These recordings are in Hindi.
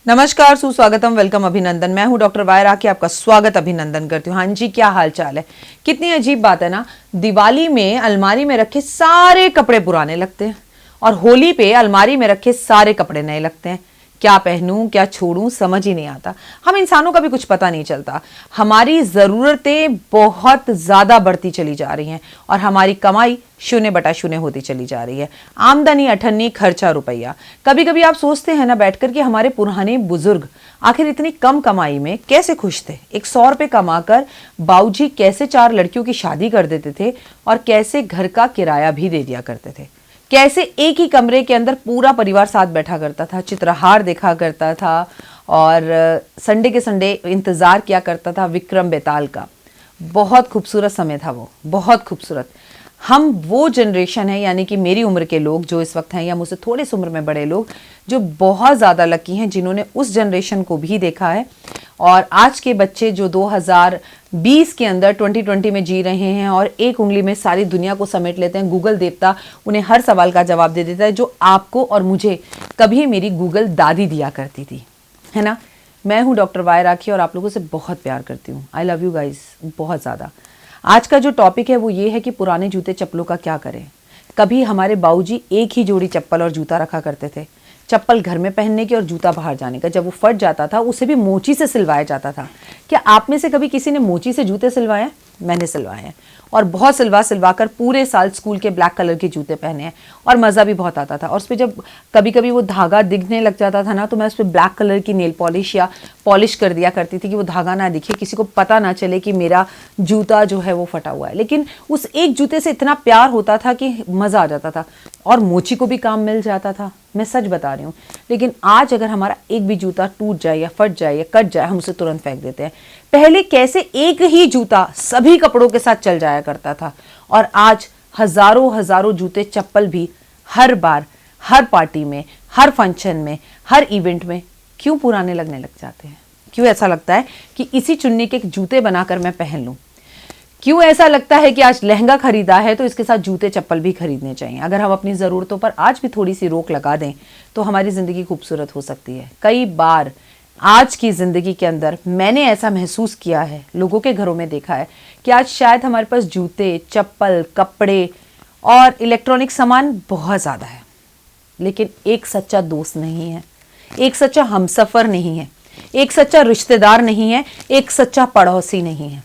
नमस्कार, सुस्वागतम, वेलकम, अभिनंदन। मैं हूं डॉक्टर वाय राखी, आपका स्वागत अभिनंदन करती हूँ। हाँ जी, क्या हाल चाल है। कितनी अजीब बात है ना, दिवाली में अलमारी में रखे सारे कपड़े पुराने लगते हैं और होली पे अलमारी में रखे सारे कपड़े नए लगते हैं। क्या पहनूं क्या छोड़ूं समझ ही नहीं आता। हम इंसानों का भी कुछ पता नहीं चलता। हमारी ज़रूरतें बहुत ज़्यादा बढ़ती चली जा रही हैं और हमारी कमाई 0/0 होती चली जा रही है। आमदनी अठन्नी, खर्चा रुपया। कभी कभी आप सोचते हैं ना बैठकर कि हमारे पुराने बुजुर्ग आखिर इतनी कम कमाई में कैसे खुश थे। 100 रुपये कमाकर बाबूजी कैसे 4 लड़कियों की शादी कर देते थे और कैसे घर का किराया भी दे दिया करते थे। कैसे एक ही कमरे के अंदर पूरा परिवार साथ बैठा करता था, चित्रहार देखा करता था और संडे के संडे इंतज़ार किया करता था विक्रम बेताल का। बहुत खूबसूरत समय था वो, बहुत खूबसूरत। हम वो जनरेशन है, यानी कि मेरी उम्र के लोग जो इस वक्त हैं या मुझसे थोड़े से उम्र में बड़े लोग, जो बहुत ज़्यादा लकी हैं जिन्होंने उस जनरेशन को भी देखा है। और आज के बच्चे जो 2020 के अंदर 2020 में जी रहे हैं और एक उंगली में सारी दुनिया को समेट लेते हैं। गूगल देवता उन्हें हर सवाल का जवाब दे देता है जो आपको और मुझे कभी मेरी गूगल दादी दिया करती थी, है ना। मैं हूँ डॉक्टर वाय राखी और आप लोगों से बहुत प्यार करती हूँ। आई लव यू गाइज बहुत ज़्यादा। आज का जो टॉपिक है वो ये है कि पुराने जूते चप्पलों का क्या करें। कभी हमारे बाबूजी एक ही जोड़ी चप्पल और जूता रखा करते थे। चप्पल घर में पहनने की और जूता बाहर जाने का। जब वो फट जाता था उसे भी मोची से सिलवाया जाता था। क्या आप में से कभी किसी ने मोची से जूते सिलवाए? मैंने सिलवाए हैं और बहुत सिलवा कर पूरे साल स्कूल के ब्लैक कलर के जूते पहने हैं और मज़ा भी बहुत आता था। और उस पर जब कभी कभी वो धागा दिखने लग जाता था ना, तो मैं उस पर ब्लैक कलर की नेल पॉलिश या पॉलिश कर दिया करती थी कि वो धागा ना दिखे, किसी को पता ना चले कि मेरा जूता जो है वो फटा हुआ है। लेकिन उस एक जूते से इतना प्यार होता था कि मज़ा आ जाता था और मोची को भी काम मिल जाता था। मैं सच बता रही हूँ। लेकिन आज अगर हमारा एक भी जूता टूट जाए या फट जाए या कट जाए, हम उसे तुरंत फेंक देते हैं। पहले कैसे एक ही जूता सभी कपड़ों के साथ चल जाया करता था और आज हजारों हजारों जूते चप्पल भी हर बार, हर पार्टी में, हर फंक्शन में, हर इवेंट में क्यों पुराने लगने लग जाते हैं। क्यों ऐसा लगता है कि इसी चुन्नी के जूते बनाकर मैं पहन लूं। क्यों ऐसा लगता है कि आज लहंगा खरीदा है तो इसके साथ जूते चप्पल भी खरीदने चाहिए। अगर हम अपनी ज़रूरतों पर आज भी थोड़ी सी रोक लगा दें तो हमारी ज़िंदगी खूबसूरत हो सकती है। कई बार आज की ज़िंदगी के अंदर मैंने ऐसा महसूस किया है, लोगों के घरों में देखा है कि आज शायद हमारे पास जूते, चप्पल, कपड़े और इलेक्ट्रॉनिक सामान बहुत ज़्यादा है, लेकिन एक सच्चा दोस्त नहीं है, एक सच्चा हमसफ़र नहीं है, एक सच्चा रिश्तेदार नहीं है, एक सच्चा पड़ोसी नहीं है।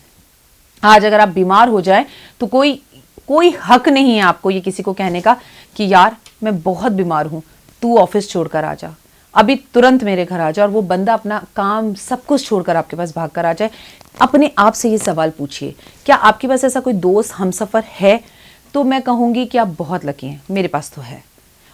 आज अगर आप बीमार हो जाए तो कोई हक नहीं है आपको ये किसी को कहने का कि यार मैं बहुत बीमार हूँ, तू ऑफिस छोड़कर आ जा, अभी तुरंत मेरे घर आ जा। और वो बंदा अपना काम सब कुछ छोड़कर आपके पास भाग कर आ जाए। अपने आप से ये सवाल पूछिए, क्या आपके पास ऐसा कोई दोस्त हमसफ़र है? तो मैं कहूँगी कि आप बहुत लकी हैं। मेरे पास तो है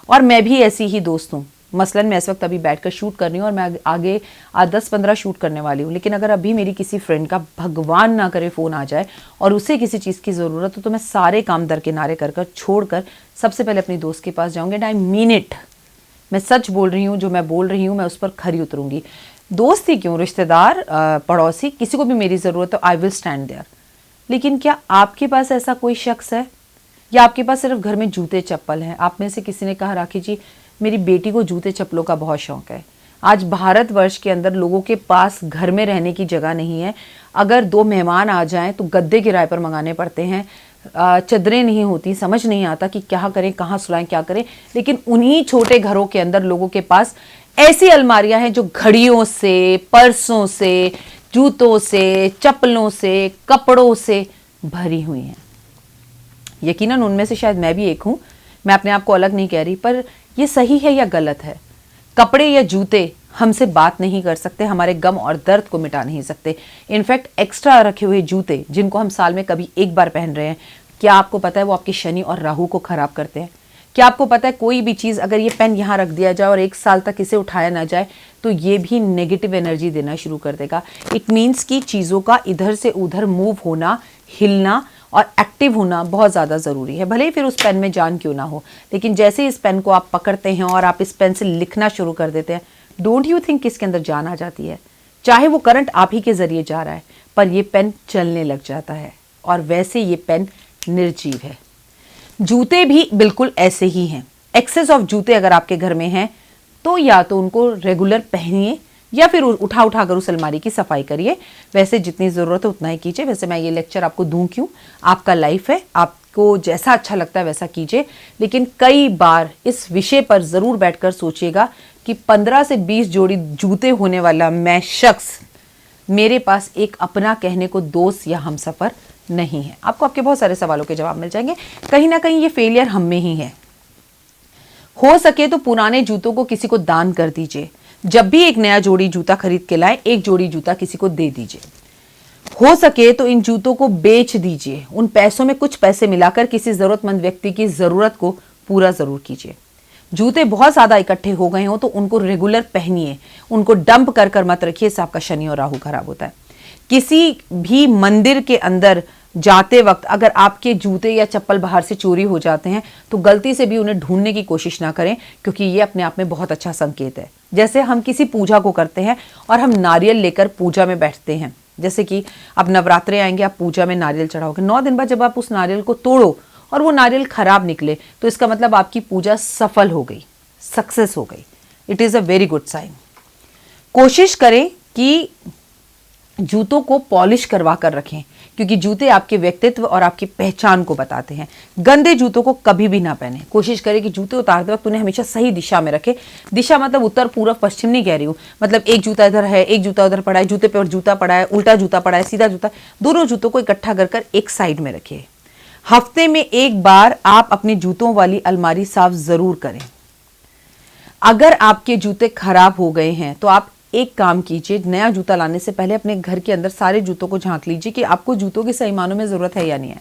और मैं भी ऐसी ही दोस्त हूँ। मसलन मैं इस वक्त अभी बैठकर शूट कर रही हूँ और मैं आगे 10-15 शूट करने वाली हूँ। लेकिन अगर अभी मेरी किसी फ्रेंड का भगवान ना करे फ़ोन आ जाए और उसे किसी चीज़ की ज़रूरत हो तो मैं सारे काम दरकिनारे कर छोड़कर सबसे पहले अपनी दोस्त के पास जाऊँगी। And I mean it. मैं सच बोल रही हूँ, जो मैं बोल रही हूँ मैं उस पर खरी उतरूँगी। दोस्त ही क्यों, रिश्तेदार, पड़ोसी, किसी को भी मेरी ज़रूरत हो, आई विल स्टैंड देयर। लेकिन क्या आपके पास ऐसा कोई शख्स है या आपके पास सिर्फ घर में जूते चप्पल हैं? आप में से किसी ने कहा राखी जी मेरी बेटी को जूते चप्पलों का बहुत शौक है। आज भारतवर्ष के अंदर लोगों के पास घर में रहने की जगह नहीं है। अगर 2 मेहमान आ जाएं तो गद्दे किराए पर मंगाने पड़ते हैं, चद्दरें नहीं होती, समझ नहीं आता कि क्या करें, कहाँ सुलाएं, क्या करें। लेकिन उन्हीं छोटे घरों के अंदर लोगों के पास ऐसी अलमारियां हैं जो घड़ियों से, पर्सों से, जूतों से, चप्पलों से, कपड़ों से भरी हुई हैं। यकीनन उनमें से शायद मैं भी एक हूँ। मैं अपने आप को अलग नहीं कह रही, पर ये सही है या गलत है? कपड़े या जूते हमसे बात नहीं कर सकते, हमारे गम और दर्द को मिटा नहीं सकते। इनफैक्ट एक्स्ट्रा रखे हुए जूते जिनको हम साल में कभी एक बार पहन रहे हैं, क्या आपको पता है वो आपकी शनि और राहु को खराब करते हैं? क्या आपको पता है कोई भी चीज़ अगर ये पेन यहाँ रख दिया जाए और 1 साल तक इसे उठाया ना जाए तो ये भी नेगेटिव एनर्जी देना शुरू कर देगा। इट मीन्स कि चीज़ों का इधर से उधर मूव होना, हिलना और एक्टिव होना बहुत ज़्यादा ज़रूरी है। भले ही फिर उस पेन में जान क्यों ना हो, लेकिन जैसे ही इस पेन को आप पकड़ते हैं और आप इस पेन से लिखना शुरू कर देते हैं, डोंट यू थिंक इसके अंदर जान आ जाती है? चाहे वो करंट आप ही के ज़रिए जा रहा है, पर ये पेन चलने लग जाता है और वैसे ये पेन निर्जीव है। जूते भी बिल्कुल ऐसे ही हैं। एक्सेस ऑफ जूते अगर आपके घर में हैं तो या तो उनको रेगुलर पहनिए या फिर उठा उठा कर उस अलमारी की सफाई करिए। वैसे जितनी ज़रूरत है उतना ही कीजिए। वैसे मैं ये लेक्चर आपको दूं क्यों, आपका लाइफ है, आपको जैसा अच्छा लगता है वैसा कीजिए, लेकिन कई बार इस विषय पर ज़रूर बैठकर सोचिएगा कि 15 से 20 जोड़ी जूते होने वाला मैं शख्स, मेरे पास एक अपना कहने को दोस्त या हमसफ़र नहीं है। आपको आपके बहुत सारे सवालों के जवाब मिल जाएंगे। कहीं ना कहीं ये फेलियर हम में ही है। हो सके तो पुराने जूतों को किसी को दान कर दीजिए। जब भी एक नया जोड़ी जूता खरीद के लाए, एक जोड़ी जूता किसी को दे दीजिए। हो सके तो इन जूतों को बेच दीजिए। उन पैसों में कुछ पैसे मिलाकर किसी जरूरतमंद व्यक्ति की जरूरत को पूरा जरूर कीजिए। जूते बहुत ज्यादा इकट्ठे हो गए हो तो उनको रेगुलर पहनिए, उनको डंप कर कर मत रखिए, इससे आपका शनि और राहु खराब होता है। किसी भी मंदिर के अंदर जाते वक्त अगर आपके जूते या चप्पल बाहर से चोरी हो जाते हैं तो गलती से भी उन्हें ढूंढने की कोशिश ना करें, क्योंकि ये अपने आप में बहुत अच्छा संकेत है। जैसे हम किसी पूजा को करते हैं और हम नारियल लेकर पूजा में बैठते हैं, जैसे कि अब नवरात्रे आएंगे, आप पूजा में नारियल चढ़ाओगे, 9 दिन बाद जब आप उस नारियल को तोड़ो और वो नारियल खराब निकले तो इसका मतलब आपकी पूजा सफल हो गई, सक्सेस हो गई। It is a very good sign. कोशिश करें कि जूतों को पॉलिश करवा कर रखें, क्योंकि जूते आपके व्यक्तित्व और आपकी पहचान को बताते हैं। गंदे जूतों को कभी भी ना पहने। कोशिश करें कि जूते उतारते वक्त उन्हें हमेशा सही दिशा में रखें। दिशा मतलब उत्तर पूर्व पश्चिम नहीं कह रही हूँ, मतलब एक जूता इधर है, एक जूता उधर पड़ा है, जूते पे और जूता पड़ा है, उल्टा जूता पड़ा है, सीधा जूता, दोनों जूतों को इकट्ठा कर कर एक साइड में रखिए। हफ्ते में एक बार आप अपने जूतों वाली अलमारी साफ जरूर करें। अगर आपके जूते खराब हो गए हैं तो आप एक काम कीजिए, नया जूता लाने से पहले अपने घर के अंदर सारे जूतों को झांक लीजिए कि आपको जूतों की सही मानों में जरूरत है या नहीं है।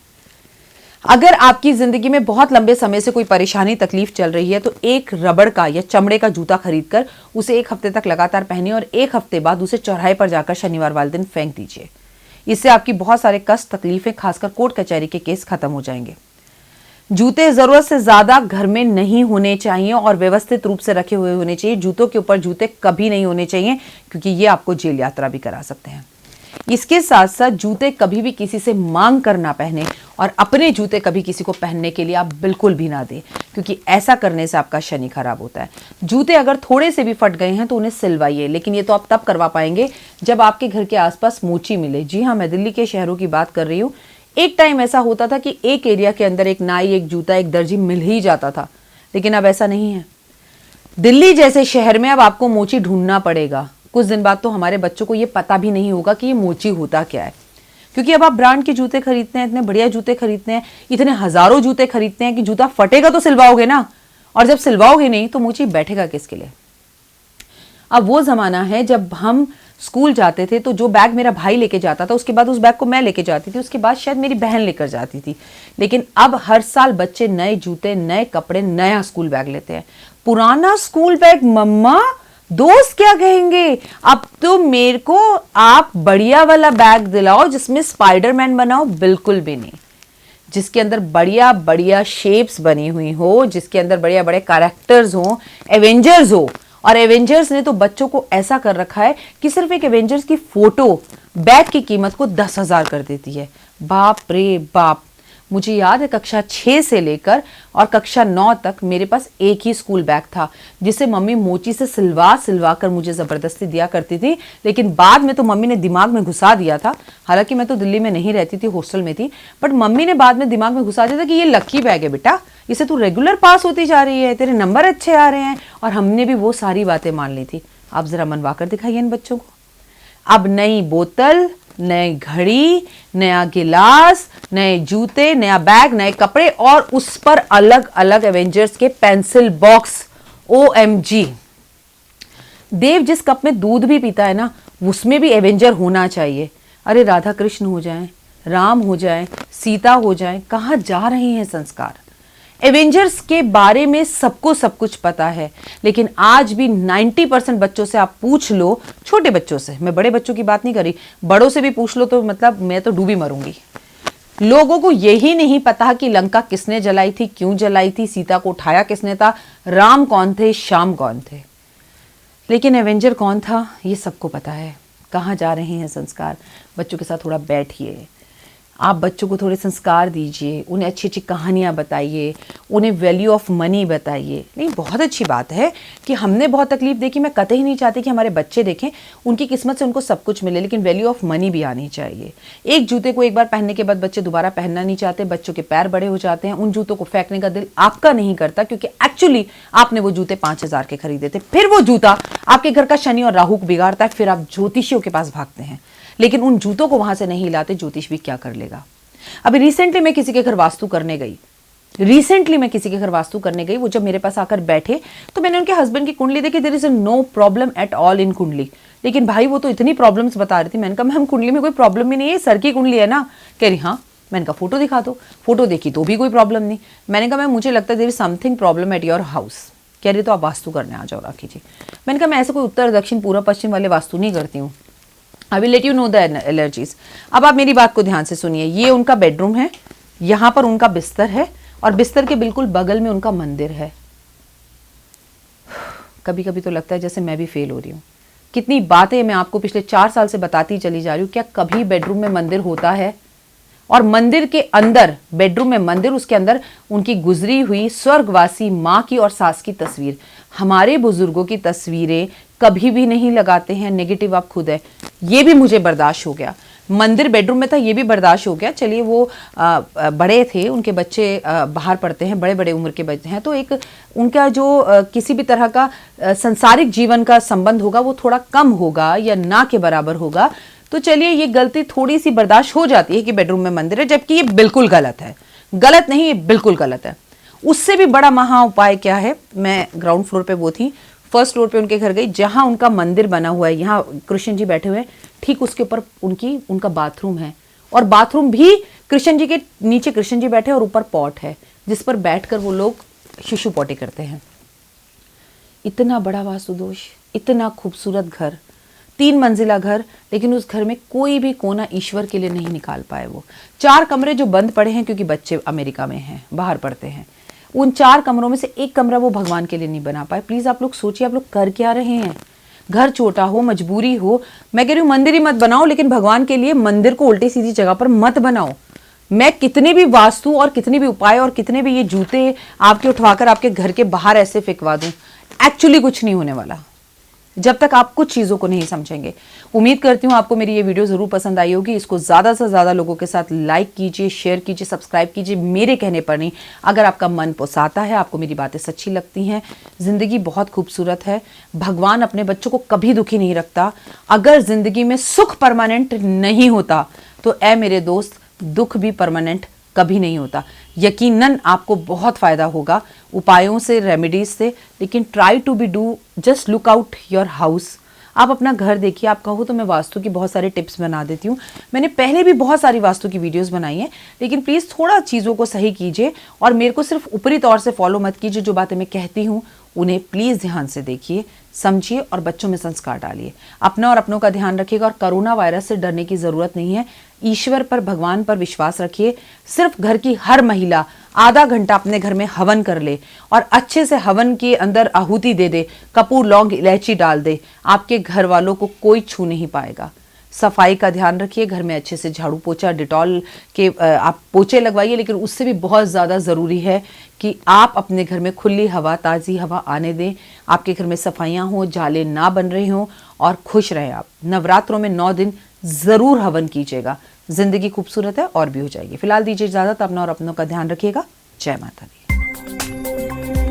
अगर आपकी जिंदगी में बहुत लंबे समय से कोई परेशानी तकलीफ चल रही है तो एक रबड़ का या चमड़े का जूता खरीदकर उसे 1 हफ्ते तक लगातार पहनिए और 1 हफ्ते बाद उसे चौराहे पर जाकर शनिवार वाले दिन फेंक दीजिए। इससे आपकी बहुत सारे कष्ट, तकलीफें, खासकर कोर्ट कचहरी के केस खत्म हो जाएंगे। जूते जरूरत से ज्यादा घर में नहीं होने चाहिए और व्यवस्थित रूप से रखे हुए होने चाहिए। जूतों के ऊपर जूते कभी नहीं होने चाहिए, क्योंकि ये आपको जेल यात्रा भी करा सकते हैं। इसके साथ साथ जूते कभी भी किसी से मांग कर ना पहने और अपने जूते कभी किसी को पहनने के लिए आप बिल्कुल भी ना दें, क्योंकि ऐसा करने से आपका शनि खराब होता है। जूते अगर थोड़े से भी फट गए हैं तो उन्हें सिलवाइए, लेकिन ये तो आप तब करवा पाएंगे जब आपके घर के आसपास मोची मिले। जी हाँ, मैं दिल्ली के शहरों की बात कर रही हूँ। एक टाइम ऐसा होता था कि एक एरिया के अंदर एक नाई, एक जूता, एक दर्जी मिल ही जाता था, लेकिन अब ऐसा नहीं है। दिल्ली जैसे शहर में अब आपको मोची ढूंढना पड़ेगा। कुछ दिन बाद तो हमारे बच्चों को ये पता भी नहीं होगा कि ये मोची होता क्या है, क्योंकि अब आप ब्रांड के जूते खरीदते हैं, इतने बढ़िया जूते खरीदते हैं, इतने हजारों जूते खरीदते हैं कि जूता फटेगा तो सिलवाओगे ना, और जब सिलवाओगे नहीं तो मोची बैठेगा किसके लिए। अब वो जमाना है जब हम स्कूल जाते थे तो जो बैग मेरा भाई लेके जाता था उसके बाद उस बैग को मैं लेके जाती थी, उसके बाद शायद मेरी बहन लेकर जाती थी। लेकिन अब हर साल बच्चे नए जूते, नए कपड़े, नया स्कूल बैग लेते हैं। पुराना स्कूल बैग मम्मा, दोस्त क्या कहेंगे। अब तो मेरे को आप बढ़िया वाला बैग दिलाओ जिसमें स्पाइडरमैन बनाओ, बिल्कुल भी नहीं। जिसके अंदर बढ़िया बढ़िया शेप्स बनी हुई हो, जिसके अंदर बढ़िया बड़े कैरेक्टर्स हो, एवेंजर्स हो। और एवेंजर्स ने तो बच्चों को ऐसा कर रखा है कि सिर्फ एक एवेंजर्स की फोटो बैग की कीमत को 10,000 कर देती है। बाप रे बाप। मुझे याद है कक्षा 6 से लेकर और कक्षा 9 तक मेरे पास एक ही स्कूल बैग था, जिसे मम्मी मोची से सिलवा कर मुझे जबरदस्ती दिया करती थी। लेकिन बाद में तो मम्मी ने दिमाग में घुसा दिया था, हालांकि मैं तो दिल्ली में नहीं रहती थी, हॉस्टल में थी, बट मम्मी ने बाद में दिमाग में घुसा दिया था कि ये लकी बैग है बेटा, इसे तू रेगुलर पास होती जा रही है, तेरे नंबर अच्छे आ रहे हैं। और हमने भी वो सारी बातें मान ली थी। आप जरा मनवा कर दिखाइए इन बच्चों को। अब नई बोतल, नई घड़ी, नया गिलास, नए जूते, नया बैग, नए कपड़े और उस पर अलग अलग एवेंजर्स के पेंसिल बॉक्स। OMG। देव जिस कप में दूध भी पीता है ना, उसमें भी एवेंजर होना चाहिए। अरे राधा कृष्ण हो जाएं, राम हो जाएं, सीता हो जाएं, कहाँ जा रहे हैं संस्कार। एवेंजर्स के बारे में सबको सब कुछ पता है, लेकिन आज भी 90% बच्चों से आप पूछ लो, छोटे बच्चों से, मैं बड़े बच्चों की बात नहीं कर रही, बड़ों से भी पूछ लो तो मतलब मैं तो डूबी मरूंगी। लोगों को यही नहीं पता कि लंका किसने जलाई थी, क्यों जलाई थी, सीता को उठाया किसने था, राम कौन थे, श्याम कौन थे। लेकिन एवेंजर कौन था ये सबको पता है। कहाँ जा रहे हैं संस्कार। बच्चों के साथ थोड़ा बैठिए, आप बच्चों को थोड़े संस्कार दीजिए, उन्हें अच्छी अच्छी कहानियाँ बताइए, उन्हें वैल्यू ऑफ मनी बताइए। नहीं, बहुत अच्छी बात है कि हमने बहुत तकलीफ देखी। मैं कतई नहीं चाहती कि हमारे बच्चे देखें, उनकी किस्मत से उनको सब कुछ मिले, लेकिन वैल्यू ऑफ मनी भी आनी चाहिए। एक जूते को एक बार पहनने के बाद बच्चे दोबारा पहनना नहीं चाहते, बच्चों के पैर बड़े हो जाते हैं, उन जूतों को फेंकने का दिल आपका नहीं करता, क्योंकि एक्चुअली आपने वो जूते 5,000 के खरीदे थे। फिर वो जूता आपके घर का शनि और राहु बिगाड़ता है, फिर आप ज्योतिषियों के पास भागते हैं, लेकिन उन जूतों को वहां से नहीं लाते। ज्योतिष भी क्या कर लेगा। अभी रिसेंटली मैं किसी के घर वास्तु करने गई, वो जब मेरे पास आकर बैठे तो मैंने उनके हस्बैंड की कुंडली देखी। There is no problem at all in kundali, लेकिन भाई वो तो इतनी प्रॉब्लम्स बता रही थी। मैंने कहा मैम कुंडली में कोई प्रॉब्लम ही नहीं है, सर की कुंडली है ना। कह रही हाँ। मैंने कहा फोटो दिखा दो। फोटो देखी तो भी कोई प्रॉब्लम नहीं। मैंने कहा मैम मुझे लगता है there is something problem at your house. कह रही तो आप वास्तु करने आ जाओ राखी जी। मैंने कहा मैं ऐसे कोई उत्तर दक्षिण पूर्व पश्चिम वाले वास्तु नहीं करती हूँ। I will let you know the allergies. अब आप मेरी बात को ध्यान से सुनिए। ये उनका बेडरूम है, यहां पर उनका बिस्तर है, और बिस्तर के बिल्कुल बगल में उनका मंदिर है। कभी कभी तो लगता है जैसे मैं भी फेल हो रही हूँ। कितनी बातें मैं आपको पिछले 4 साल से बताती चली जा रही हूँ। क्या कभी बेडरूम में मंदिर होता है? और मंदिर के अंदर, बेडरूम में मंदिर, उसके अंदर उनकी गुजरी हुई स्वर्गवासी माँ की और सास की तस्वीर। हमारे बुजुर्गों की तस्वीरें कभी भी नहीं लगाते हैं। नेगेटिव आप खुद है। ये भी मुझे बर्दाश्त हो गया। मंदिर बेडरूम में था, ये भी बर्दाश्त हो गया। चलिए वो बड़े थे, उनके बच्चे बाहर पढ़ते हैं, बड़े बड़े उम्र के बच्चे हैं, तो एक उनका जो किसी भी तरह का संसारिक जीवन का संबंध होगा वो थोड़ा कम होगा या ना के बराबर होगा। तो चलिए ये गलती थोड़ी सी बर्दाश्त हो जाती है कि बेडरूम में मंदिर है, जबकि ये बिल्कुल गलत है। गलत नहीं, ये बिल्कुल गलत है। उससे भी बड़ा महा उपाय क्या है? मैं ग्राउंड फ्लोर पे वो थी, फर्स्ट फ्लोर पे उनके घर गई, जहां उनका मंदिर बना हुआ है। यहाँ कृष्ण जी बैठे हुए हैं, ठीक उसके ऊपर उनका बाथरूम है, और बाथरूम भी कृष्ण जी के नीचे कृष्ण जी बैठे और ऊपर पॉट है, जिस पर बैठकर वो लोग शिशु पोटी करते हैं। इतना बड़ा वास्तु दोष, इतना खूबसूरत घर, 3 मंजिला घर, लेकिन उस घर में कोई भी कोना ईश्वर के लिए नहीं निकाल पाए। वो 4 कमरे जो बंद पड़े हैं, क्योंकि बच्चे अमेरिका में हैं, बाहर पढ़ते हैं, उन 4 कमरों में से 1 कमरा वो भगवान के लिए नहीं बना पाए। प्लीज आप लोग सोचिए, आप लोग कर क्या रहे हैं? घर छोटा हो, मजबूरी हो, मैं कह रही हूँ मंदिर ही मत बनाओ, लेकिन भगवान के लिए मंदिर को उल्टी सीधी जगह पर मत बनाओ। मैं कितने भी वास्तु और कितने भी उपाय और कितने भी ये जूते आपके उठवाकर आपके घर के बाहर ऐसे फेंकवा दूं, एक्चुअली कुछ नहीं होने वाला जब तक आप कुछ चीज़ों को नहीं समझेंगे। उम्मीद करती हूँ आपको मेरी ये वीडियो ज़रूर पसंद आई होगी। इसको ज़्यादा से ज़्यादा लोगों के साथ लाइक कीजिए, शेयर कीजिए, सब्सक्राइब कीजिए, मेरे कहने पर नहीं। अगर आपका मन पोसाता है, आपको मेरी बातें सच्ची लगती हैं, ज़िंदगी बहुत खूबसूरत है, भगवान अपने बच्चों को कभी दुखी नहीं रखता। अगर ज़िंदगी में सुख परमानेंट नहीं होता तो ऐ मेरे दोस्त, दुख भी परमानेंट कभी नहीं होता। यकीनन आपको बहुत फायदा होगा उपायों से, रेमेडीज से, लेकिन try to be do, just look out your house. आप अपना घर देखिए। आप कहो तो मैं वास्तु की बहुत सारे टिप्स बना देती हूँ, मैंने पहले भी बहुत सारी वास्तु की वीडियोस बनाई हैं, लेकिन प्लीज़ थोड़ा चीज़ों को सही कीजिए और मेरे को सिर्फ ऊपरी तौर से फॉलो मत कीजिए। जो बातें मैं कहती हूँ उन्हें प्लीज़ ध्यान से देखिए, समझिए और बच्चों में संस्कार डालिए। अपना और अपनों का ध्यान रखिएगा, और कोरोना वायरस से डरने की ज़रूरत नहीं है। ईश्वर पर, भगवान पर विश्वास रखिए। सिर्फ घर की हर महिला आधा घंटा अपने घर में हवन कर ले और अच्छे से हवन के अंदर आहुति दे दे, कपूर, लौंग, इलायची डाल दे, आपके घर वालों को कोई छू नहीं पाएगा। सफाई का ध्यान रखिए, घर में अच्छे से झाड़ू पोछा, डिटॉल के आप पोछे लगवाइए, लेकिन उससे भी बहुत ज़्यादा ज़रूरी है कि आप अपने घर में खुली हवा, ताज़ी हवा आने दें। आपके घर में सफाइयाँ हों, जाले ना बन रहे हों, और खुश रहें आप। नवरात्रों में 9 दिन ज़रूर हवन कीजिएगा, ज़िंदगी खूबसूरत है और भी हो जाएगी। फिलहाल दीजिए इजाज़त, अपना और अपनों का ध्यान रखिएगा। जय माता दी।